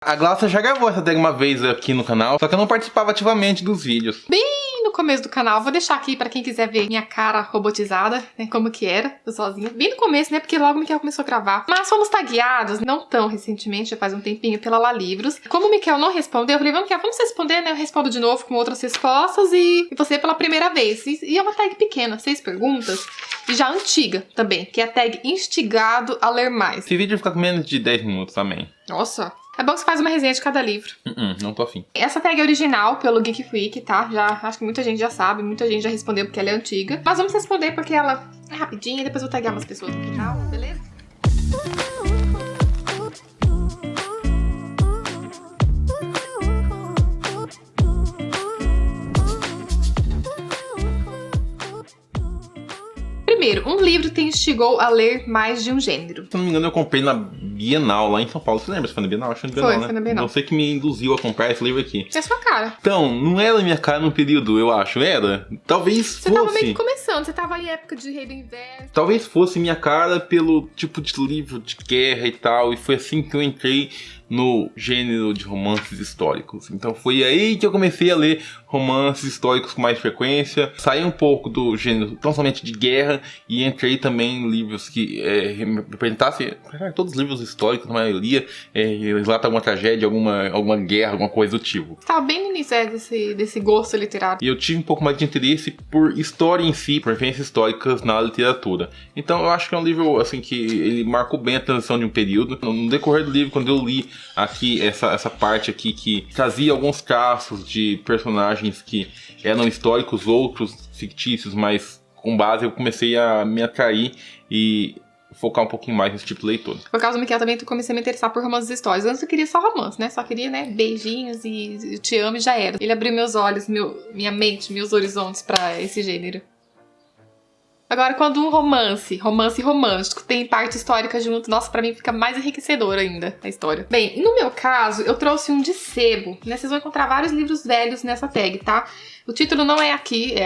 A Glaucia já gravou essa tag uma vez aqui no canal, só que eu não participava ativamente dos vídeos. Bem no começo do canal, vou deixar aqui pra quem quiser ver minha cara robotizada, né, como que era, eu sozinha. Bem no começo, né, porque logo o Miquel começou a gravar. Mas fomos tagueados, não tão recentemente, já faz um tempinho, pela Lalivros. Como o Miquel não respondeu, eu falei, vamos, Miquel, vamos responder, né, eu respondo de novo com outras respostas e você pela primeira vez. E é uma tag pequena, 6 perguntas, e já antiga também, que é a tag instigado a ler mais. Esse vídeo fica com menos de 10 minutos também. Nossa... É bom que você faz uma resenha de cada livro. Não tô afim. Essa tag é original pelo Geek Freak, tá? Acho que muita gente já sabe, muita gente já respondeu porque ela é antiga. Mas vamos responder porque ela é rapidinha e depois eu vou taguear umas pessoas no final, beleza? Primeiro, um livro te instigou a ler mais de um gênero. Se não me engano, eu comprei na Bienal, lá em São Paulo. Você lembra se foi na Bienal? Acho que foi na Bienal, né? Foi na Bienal. Você que me induziu a comprar esse livro aqui. É a sua cara. Então, não era minha cara no período, eu acho. Era? Talvez Você fosse. tava meio que começando, você tava em época de Rei do Inverno. Talvez fosse minha cara pelo tipo de livro de guerra e tal. E foi assim que eu entrei no gênero de romances históricos. Então foi aí que eu comecei a ler romances históricos com mais frequência. Saí um pouco do gênero tão somente de guerra e entrei também em livros que representassem todos os livros históricos, na maioria, relata alguma tragédia, alguma guerra, alguma coisa do tipo. Você tava bem no início desse gosto literário. E eu tive um pouco mais de interesse por história em si, por referências históricas na literatura. Então eu acho que é um livro assim que ele marcou bem a transição de um período. No decorrer do livro, quando eu li aqui essa parte aqui que trazia alguns traços de personagens que eram históricos, outros fictícios, mas com base eu comecei a me atrair e focar um pouquinho mais nesse tipo de leitura. Por causa do Miquel também, eu comecei a me interessar por romances históricos. Antes eu queria só romance, né? Só queria, né, beijinhos e eu te amo e já era. Ele abriu meus olhos, minha mente, meus horizontes pra esse gênero. Agora, quando um romance romântico, tem parte histórica junto, nossa, pra mim fica mais enriquecedor ainda a história. Bem, no meu caso, eu trouxe um de sebo, né? Vocês vão encontrar vários livros velhos nessa tag, tá? O título não é aqui,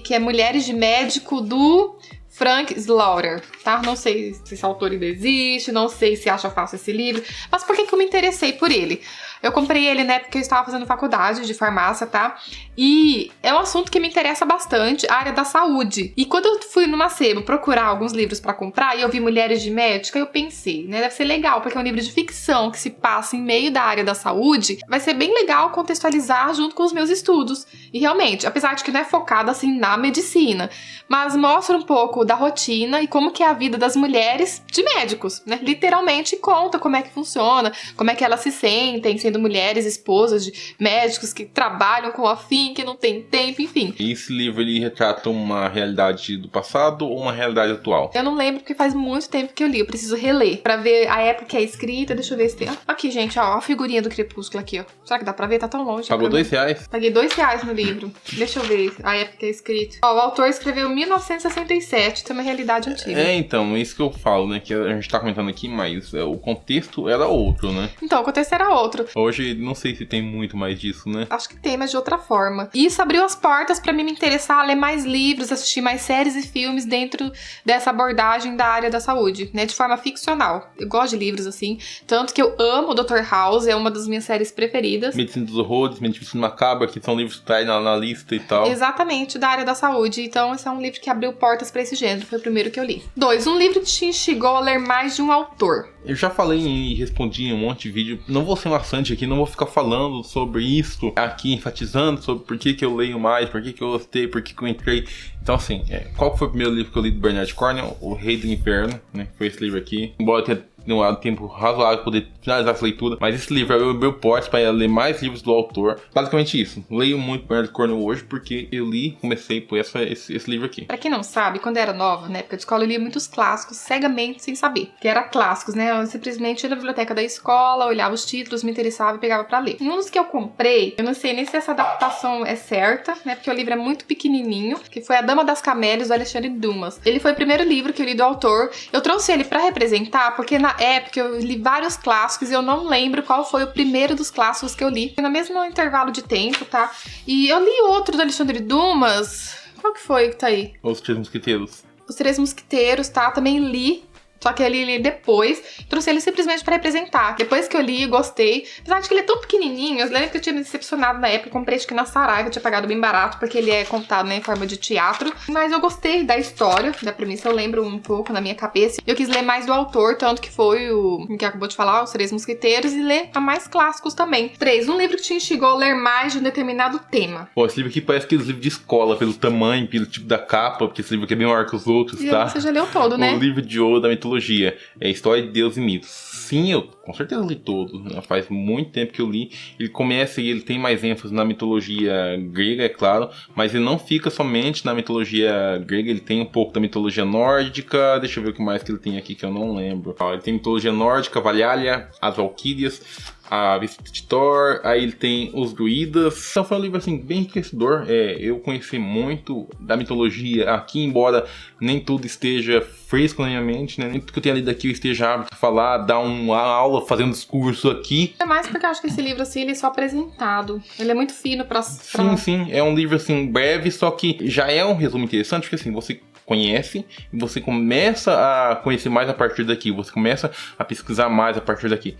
que é Mulheres de Médico, do Frank Slaughter, tá? Não sei se esse autor ainda existe, não sei se acha fácil esse livro, mas por que eu me interessei por ele? Eu comprei ele, né, porque eu estava fazendo faculdade de farmácia, tá? E é um assunto que me interessa bastante, a área da saúde. E quando eu fui numa sebo procurar alguns livros pra comprar e eu vi Mulheres de Médica, eu pensei, né, deve ser legal, porque é um livro de ficção que se passa em meio da área da saúde, vai ser bem legal contextualizar junto com os meus estudos. E realmente, apesar de que não é focado assim na medicina, mas mostra um pouco da rotina e como que é a vida das mulheres de médicos, né? Literalmente conta como é que funciona, como é que elas se sentem sendo mulheres, esposas de médicos que trabalham com afim, que não tem tempo, enfim. E esse livro, ele retrata uma realidade do passado ou uma realidade atual? Eu não lembro porque faz muito tempo que eu li, eu preciso reler pra ver a época que é escrita, deixa eu ver se tem... Aqui, gente, ó, a figurinha do Crepúsculo aqui, ó. Será que dá pra ver? Tá tão longe. Pagou R$2? Paguei R$2 no livro. Deixa eu ver a época que é escrito. Ó, o autor escreveu em 1967, tem uma realidade antiga. Então, é isso que eu falo, né, que a gente tá comentando aqui, mas o contexto era outro, né? Então, o contexto era outro. Hoje, não sei se tem muito mais disso, né? Acho que tem, mas de outra forma. E isso abriu as portas pra mim me interessar a ler mais livros, assistir mais séries e filmes dentro dessa abordagem da área da saúde, né? De forma ficcional. Eu gosto de livros assim, tanto que eu amo o Dr. House, é uma das minhas séries preferidas. Medicina dos Horrores, Medicina Macabra, que são livros que tá aí na lista e tal. Exatamente, da área da saúde. Então, esse é um livro que abriu portas pra esse gênero, foi o primeiro que eu li. 2. Um livro que te instigou a ler mais de um autor. Eu já falei e respondi em um monte de vídeo. Não vou ser maçante aqui, não vou ficar falando sobre isso aqui, enfatizando sobre por que eu leio mais, por que eu gostei, por que eu entrei. Então, assim, qual foi o primeiro livro que eu li do Bernard Cornwell? O Rei do Inferno, né? Foi esse livro aqui. Embora eu tenha demorado um tempo razoável para poder finalizar essa leitura, mas esse livro é o meu porte para ler mais livros do autor. Basicamente isso. Leio muito Bernard Cornwell hoje porque eu comecei por esse livro aqui. Pra quem não sabe, quando eu era nova, na época de escola, eu lia muitos clássicos cegamente, sem saber. Que era clássicos, né? Eu simplesmente ia na biblioteca da escola, olhava os títulos, me interessava e pegava pra ler. Um dos que eu comprei, eu não sei nem se essa adaptação é certa, né? Porque o livro é muito pequenininho, que foi A Dama das Camélias, do Alexandre Dumas. Ele foi o primeiro livro que eu li do autor. Eu trouxe ele pra representar, porque na época eu li vários clássicos e eu não lembro qual foi o primeiro dos clássicos que eu li. Foi no mesmo intervalo de tempo, tá? E eu li outro do Alexandre Dumas. Qual que foi que tá aí? Os Três Mosquiteiros. Os Três Mosquiteiros, tá? Também li. Só que eu li ele depois, trouxe ele simplesmente pra representar. Depois que eu li, gostei. Apesar de que ele é tão pequenininho, eu lembro que eu tinha me decepcionado na época, comprei acho que na Saraiva, eu tinha pagado bem barato, porque ele é contado, né, em forma de teatro. Mas eu gostei da história, da premissa, eu lembro um pouco na minha cabeça. Eu quis ler mais do autor, tanto que foi o que acabou de falar, Os Três Mosqueteiros, e ler a mais clássicos também. 3. Um livro que te instigou a ler mais de um determinado tema. Pô, esse livro aqui parece aqueles livros de escola, pelo tamanho, pelo tipo da capa, porque esse livro aqui é bem maior que os outros, E tá? você já leu todo, né? O livro de ouro da mitologia, é História de Deus e Mitos. Sim, eu com certeza li todo, né? Faz muito tempo que eu li. Ele começa e ele tem mais ênfase na mitologia grega, é claro, mas ele não fica somente na mitologia grega, ele tem um pouco da mitologia nórdica. Deixa eu ver o que mais que ele tem aqui que eu não lembro. Ele tem mitologia nórdica, Valhalla, as Valquírias, a Visita de Thor, aí ele tem os druidas. Então foi um livro assim bem enriquecedor. Eu conheci muito da mitologia aqui, embora nem tudo esteja fresco na minha mente, né? Nem tudo que eu tenha lido aqui eu esteja apto a falar, dar uma aula, fazer um discurso aqui. É mais porque eu acho que esse livro, assim, ele é só apresentado. Ele é muito fino pra... Sim, é um livro assim breve, só que já é um resumo interessante, porque assim, você conhece e você começa a conhecer mais a partir daqui, você começa a pesquisar mais a partir daqui.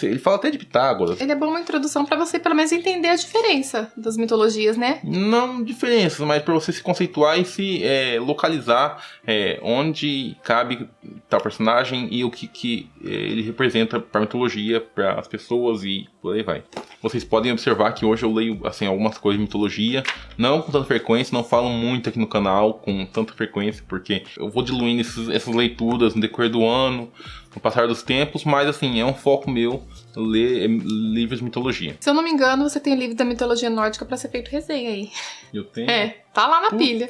Ele fala até de Pitágoras. Ele é bom uma introdução pra você pelo menos entender a diferença das mitologias, né? Não diferenças, mas pra você se conceituar e se localizar onde cabe tal personagem e o que ele representa pra mitologia, para as pessoas e por aí vai. Vocês podem observar que hoje eu leio assim, algumas coisas de mitologia, não com tanta frequência, não falo muito aqui no canal com tanta frequência, porque eu vou diluindo essas leituras no decorrer do ano, no passar dos tempos, mas assim, é um foco meu ler livros de mitologia. Se eu não me engano, você tem o livro da mitologia nórdica pra ser feito resenha aí. Eu tenho? Tá lá na pilha.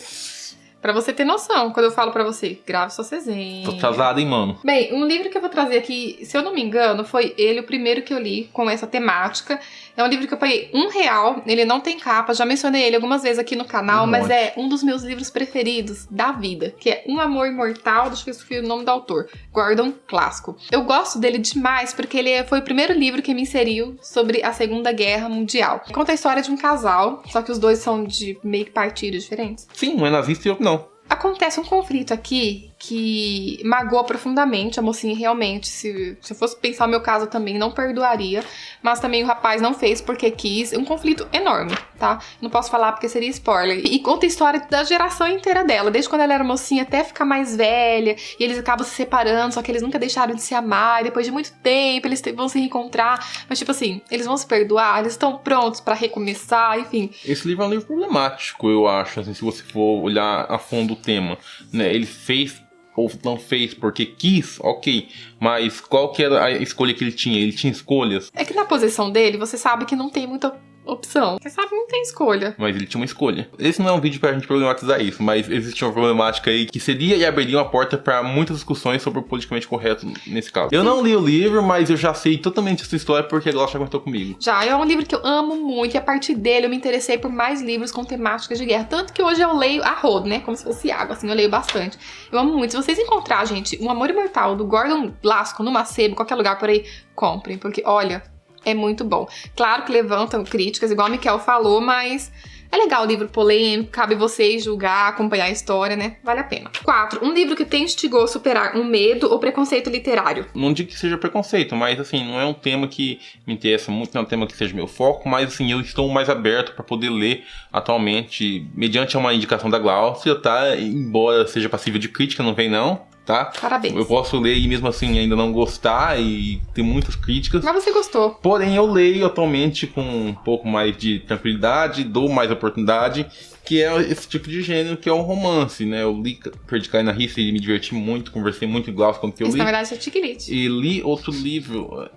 Pra você ter noção, quando eu falo pra você, grave suas resenhas. Tô atrasado, hein, mano? Bem, um livro que eu vou trazer aqui, se eu não me engano, foi ele o primeiro que eu li com essa temática. É um livro que eu paguei R$1, ele não tem capa, já mencionei ele algumas vezes aqui no canal, mas é um dos meus livros preferidos da vida, que é Um Amor Imortal, deixa eu ver se foi o nome do autor, Gordon Clássico. Eu gosto dele demais porque ele foi o primeiro livro que me inseriu sobre a Segunda Guerra Mundial. Conta a história de um casal, só que os dois são de meio que partidos diferentes. Sim, um é nazista e outro não. Acontece um conflito aqui que magoa profundamente a mocinha realmente. Se eu fosse pensar o meu caso também, não perdoaria. Mas também o rapaz não fez porque quis. Um conflito enorme, tá? Não posso falar porque seria spoiler. E conta a história da geração inteira dela. Desde quando ela era mocinha até ficar mais velha. E eles acabam se separando, só que eles nunca deixaram de se amar. E depois de muito tempo eles vão se reencontrar. Mas tipo assim, eles vão se perdoar, eles estão prontos pra recomeçar, enfim. Esse livro é um livro problemático, eu acho, assim, se você for olhar a fundo o tema, né? Ele fez ou não fez porque quis, ok, mas qual que era a escolha que ele tinha? Ele tinha escolhas? É que na posição dele, você sabe que não tem muita opção. Você sabe que não tem escolha. Mas ele tinha uma escolha. Esse não é um vídeo pra gente problematizar isso, mas existe uma problemática aí que seria e abriria uma porta pra muitas discussões sobre o politicamente correto nesse caso. Eu não li o livro, mas eu já sei totalmente essa história porque a Glaucia já comentou comigo. Já, é um livro que eu amo muito e a partir dele eu me interessei por mais livros com temáticas de guerra. Tanto que hoje eu leio a rodo, né? Como se fosse água, assim, eu leio bastante. Eu amo muito. Se vocês encontrarem, gente, Um Amor Imortal, do Gordon Clássico, no Macebo, qualquer lugar por aí, comprem, porque, olha, é muito bom. Claro que levantam críticas, igual a Miquel falou, mas é legal o livro polêmico, cabe vocês julgar, acompanhar a história, né? Vale a pena. 4. Um livro que te instigou a superar um medo ou preconceito literário. Não digo que seja preconceito, mas assim, não é um tema que me interessa muito, não é um tema que seja meu foco, mas assim, eu estou mais aberto para poder ler atualmente, mediante uma indicação da Glaucia, tá? Embora seja passível de crítica, não vem não. Tá? Parabéns. Eu posso ler e mesmo assim ainda não gostar e ter muitas críticas. Mas você gostou. Porém, eu leio atualmente com um pouco mais de tranquilidade, dou mais oportunidade, que é esse tipo de gênero, que é um romance, né? Eu li Perdi Cair na Rista e me diverti muito, conversei muito em Glaucia quando eu li. Isso, na verdade, é Tiquilite. E li outro livro.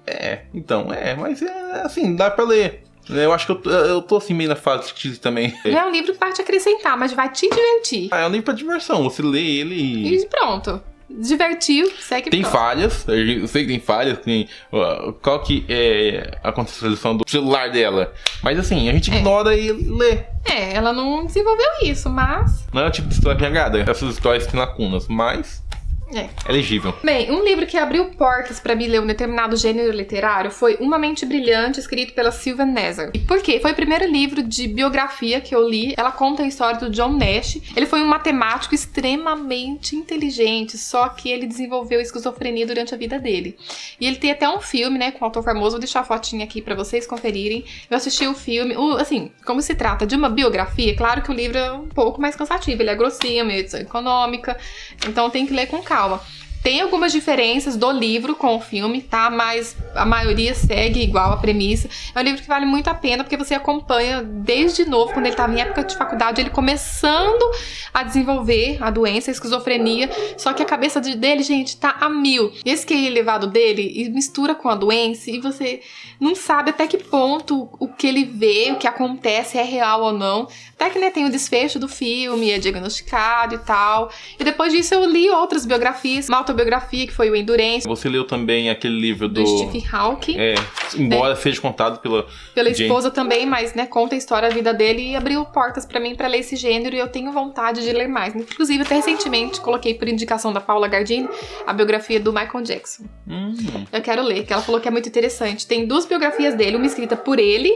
Mas assim, dá pra ler. Eu acho que eu tô assim meio na fase de Tiquilite também. Não é um livro que vai te acrescentar, mas vai te divertir. É um livro pra diversão, você lê ele e pronto. Divertiu, segue. Tem falhas, eu sei que tem falhas, tem qual que é a contextualização do celular dela. Mas assim, a gente ignora e lê. Ela não desenvolveu isso, mas... Não é o tipo de história que me agrada, essas histórias que tem lacunas, mas... É legível. Bem, um livro que abriu portas pra mim ler um determinado gênero literário foi Uma Mente Brilhante, escrito pela Sylvan Nesar. E por quê? Foi o primeiro livro de biografia que eu li. Ela conta a história do John Nash. Ele foi um matemático extremamente inteligente, só que ele desenvolveu esquizofrenia durante a vida dele. E ele tem até um filme, né, com um autor famoso. Vou deixar a fotinha aqui pra vocês conferirem. Eu assisti o filme. Assim, como se trata de uma biografia, claro que o livro é um pouco mais cansativo. Ele é grossinho, meio edição econômica, então tem que ler com calma. Tem algumas diferenças do livro com o filme, tá? Mas a maioria segue igual a premissa. É um livro que vale muito a pena, porque você acompanha desde novo, quando ele estava em época de faculdade, ele começando a desenvolver a doença, a esquizofrenia. Só que a cabeça dele, gente, tá a mil. E esse QI elevado dele e mistura com a doença, e você não sabe até que ponto o que ele vê, o que acontece é real ou não. Até que, né, tem o desfecho do filme, é diagnosticado e tal. E depois disso eu li outras biografias, uma autobiografia que foi o Endurance. Você leu também aquele livro do Stephen Hawking. Embora seja contado pela esposa também, mas, né, conta a história da vida dele e abriu portas pra mim pra ler esse gênero, e eu tenho vontade de ler mais. Inclusive, até recentemente coloquei por indicação da Paula Gardini a biografia do Michael Jackson. Eu quero ler, que ela falou que é muito interessante. Tem 2 biografias dele, uma escrita por ele,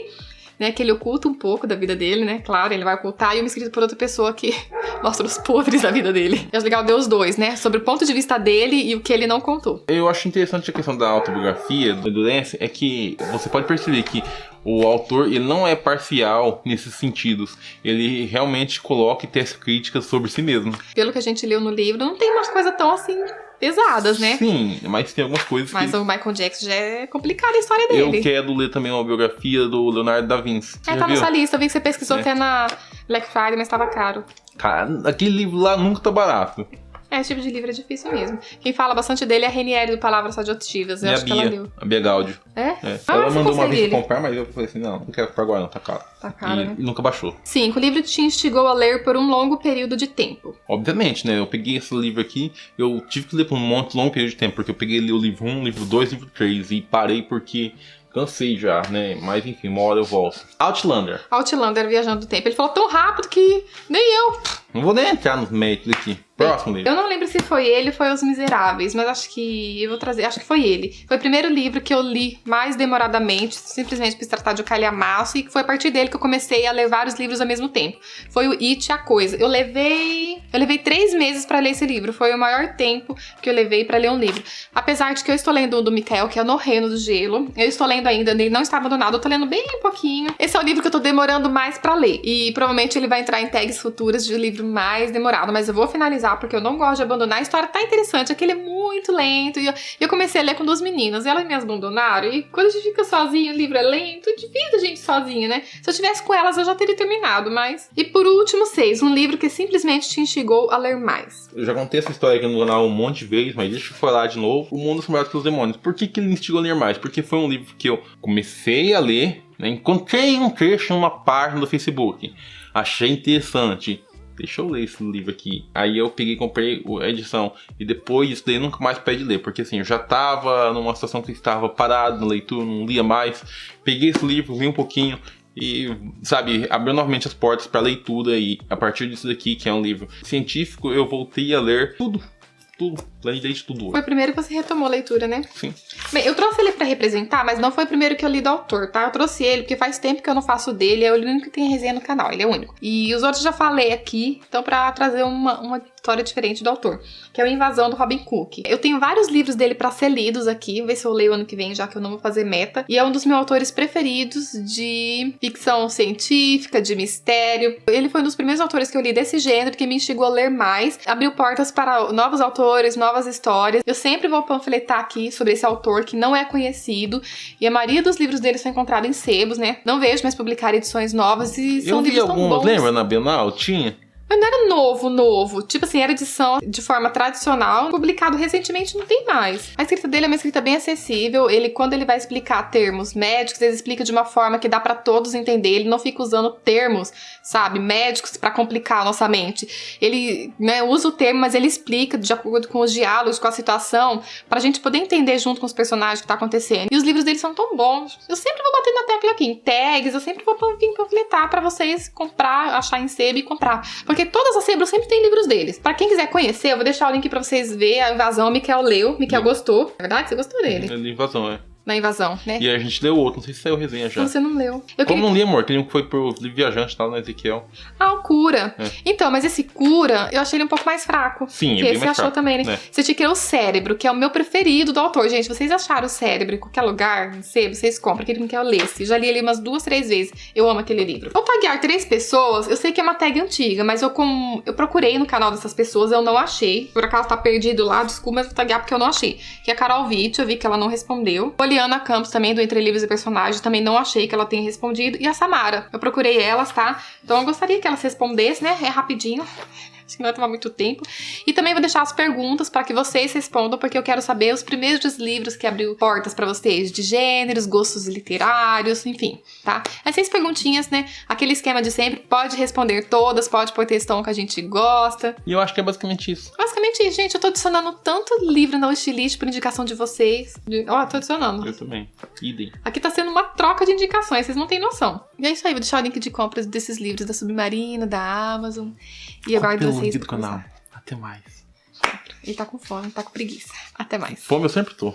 né, que ele oculta um pouco da vida dele, né, claro, ele vai ocultar, e uma escrita por outra pessoa que mostra os podres da vida dele. Eu acho legal ver os dois, né, sobre o ponto de vista dele e o que ele não contou. Eu acho interessante a questão da autobiografia do Endurance, é que você pode perceber que o autor, ele não é parcial nesses sentidos. Ele realmente coloca e tece críticas sobre si mesmo. Pelo que a gente leu no livro, não tem umas coisas tão assim pesadas, né? Sim, mas tem algumas coisas Mas o Michael Jackson já é complicada a história dele. Eu quero ler também uma biografia do Leonardo da Vinci. Tá nessa lista. Eu vi que você pesquisou até na Black Friday, mas tava caro. Cara, aquele livro lá nunca tá barato. Esse tipo de livro é difícil mesmo. Quem fala bastante dele é a Renieri do Palavras Radioativas. Eu acho que ela leu. A Bia Gaudio. Ela mandou uma vez pra comprar, mas eu falei assim, não quero comprar agora não, tá caro. Tá caro, né? E nunca baixou. 5. O livro te instigou a ler por um longo período de tempo. Obviamente, né? Eu peguei esse livro aqui, eu tive que ler por um longo período de tempo, porque eu peguei li o livro 1, livro 2, livro 3 e parei porque cansei já, né? Mas enfim, uma hora eu volto. Outlander, Viajando do Tempo. Ele falou tão rápido que nem eu. Não vou nem entrar nos méritos aqui. Próximo livro. Eu não lembro se foi ele ou foi Os Miseráveis, mas acho que eu vou trazer. Acho que foi ele. Foi o primeiro livro que eu li mais demoradamente, simplesmente por se tratar de um calhamaço, e foi a partir dele que eu comecei a ler vários livros ao mesmo tempo. Foi o It, a Coisa. Eu levei 3 meses pra ler esse livro. Foi o maior tempo que eu levei pra ler um livro. Apesar de que eu estou lendo um do Mikael, que é No Reino do Gelo. Eu estou lendo ainda, ele não está abandonado, eu tô lendo bem pouquinho. Esse é o livro que eu tô demorando mais pra ler. E provavelmente ele vai entrar em tags futuras de livro mais demorado, mas eu vou finalizar porque eu não gosto de abandonar. A história tá interessante, aquele é muito lento. E eu comecei a ler com 2 meninas, e elas me abandonaram. E quando a gente fica sozinho, o livro é lento, é difícil a gente sozinha, né? Se eu tivesse com elas, eu já teria terminado, mas... E por último, 6. Um livro que simplesmente te instigou a ler mais. Eu já contei essa história aqui no canal um monte de vezes, mas deixa eu falar de novo. O Mundo Assombrado pelos Demônios. Por que ele me instigou a ler mais? Porque foi um livro que eu comecei a ler, né? Encontrei um trecho numa página do Facebook. Achei interessante. Deixa eu ler esse livro aqui. Aí eu peguei e comprei a edição. E depois disso daí eu nunca mais parei de ler. Porque assim, eu já tava numa situação que eu estava parado na leitura, não lia mais. Peguei esse livro, li um pouquinho e, sabe, abriu novamente as portas para leitura. E a partir disso daqui, que é um livro científico, eu voltei a ler tudo. Planejei de tudo. Foi o primeiro que você retomou a leitura, né? Sim. Bem, eu trouxe ele pra representar, mas não foi o primeiro que eu li do autor, tá? Eu trouxe ele porque faz tempo que eu não faço dele, é o único que tem resenha no canal, ele é o único. E os outros já falei aqui, então pra trazer uma história diferente do autor, que é o Invasão do Robin Cook. Eu tenho vários livros dele pra ser lidos aqui, vou ver se eu leio ano que vem, já que eu não vou fazer meta. E é um dos meus autores preferidos de ficção científica, de mistério. Ele foi um dos primeiros autores que eu li desse gênero, que me instigou a ler mais, abriu portas para novos autores, novas histórias. Eu sempre vou panfletar aqui sobre esse autor que não é conhecido, e a maioria dos livros dele são encontrados em sebos, né? Não vejo mais publicar edições novas e são livros tão bons. Eu vi alguns, lembra na Bienal? Tinha? Mas não era novo. Tipo assim, era edição de forma tradicional. Publicado recentemente, não tem mais. A escrita dele é uma escrita bem acessível. Quando ele vai explicar termos médicos, ele explica de uma forma que dá pra todos entender. Ele não fica usando termos, sabe, médicos pra complicar a nossa mente. Ele, né, usa o termo, mas ele explica de acordo com os diálogos, com a situação, pra gente poder entender junto com os personagens o que tá acontecendo. E os livros dele são tão bons. Eu sempre vou bater na tecla aqui, em tags, eu sempre vou vir panfletar pra vocês comprar, achar em sebo e comprar. Porque Porque todas as Sebro sempre tem livros deles. Pra quem quiser conhecer, eu vou deixar o link pra vocês verem a Invasão. O Miquel leu. Miquel gostou. É verdade? Você gostou dele? É de Invasão, é. Na Invasão, né? E a gente leu outro, não sei se saiu resenha já. Você não leu. Como não li, amor? Tem um que foi pro Viajante, tá? No Ezequiel. Ah, o Cura. É. Então, mas esse Cura, eu achei ele um pouco mais fraco. Sim, que é bem esse mais achou fraco, também, né? né? Você tinha que ler o Cérebro, que é o meu preferido do autor. Gente, vocês acharam o Cérebro em qualquer lugar, em sebo, vocês compram. Aquele que eu lesse. Eu já li ele umas 2, 3 vezes. Eu amo aquele livro. O Taguear 3 Pessoas, eu sei que é uma tag antiga, mas eu procurei no canal dessas pessoas, eu não achei. Por acaso tá perdido lá, desculpa, mas vou taguear porque eu não achei. Que é a Carol Witt, eu vi que ela não respondeu. Poliana Campos também, do Entre Livros e Personagens, também não achei que ela tenha respondido. E a Samara, eu procurei elas, tá? Então eu gostaria que elas respondessem, né? É rapidinho. Acho que não vai tomar muito tempo. E também vou deixar as perguntas para que vocês respondam, porque eu quero saber os primeiros livros que abriu portas para vocês, de gêneros, gostos literários, enfim, tá? As 6 perguntinhas, né? Aquele esquema de sempre, pode responder todas, pode pôr textão que a gente gosta. E eu acho que é basicamente isso. Basicamente isso, gente. Eu tô adicionando tanto livro na wishlist por indicação de vocês. Ó, tô adicionando. Eu também. Idem. Aqui tá sendo uma troca de indicações, vocês não têm noção. E é isso aí, vou deixar o link de compras desses livros da Submarino, da Amazon. E aguardo Pelo vocês. link do canal. Até mais. Ele tá com fome, tá com preguiça. Até mais. Fome eu sempre tô.